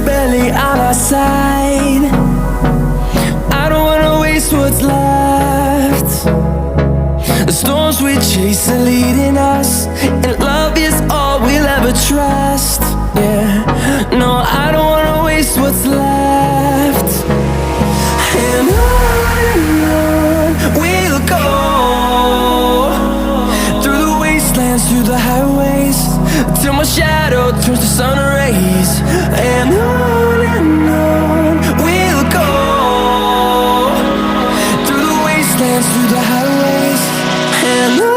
barely on our side. I don't wanna waste what's left. The storms we chase are leading us, and love is all we'll ever trust. Yeah, no, I don't wanna waste what's left. And on we'll go, through the wastelands, through the highways, till my shadow turns to sun rays. And on we'll go, through the wastelands, through the highways, and on.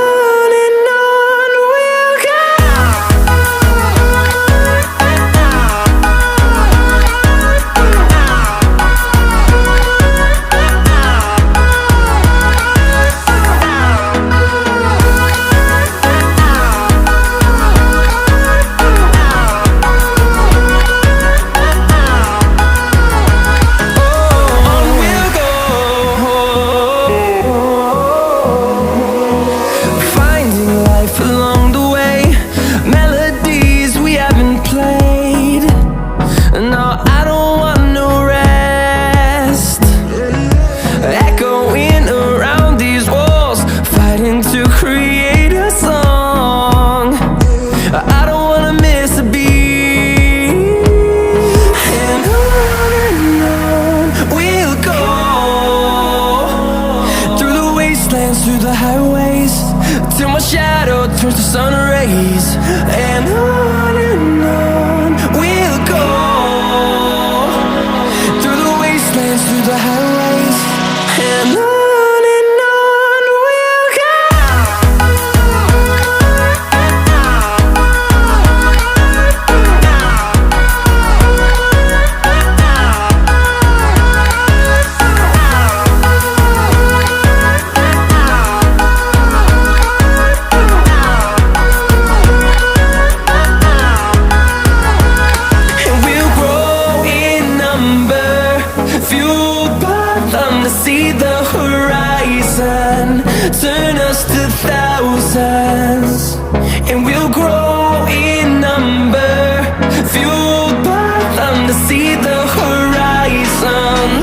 To create a song, I don't wanna miss a beat. And on we'll go, through the wastelands, through the highways, till my shadow turns to sun rays. And on we'll go, through the wastelands, through the highways, and on. See the horizon turn us to thousands, and we'll grow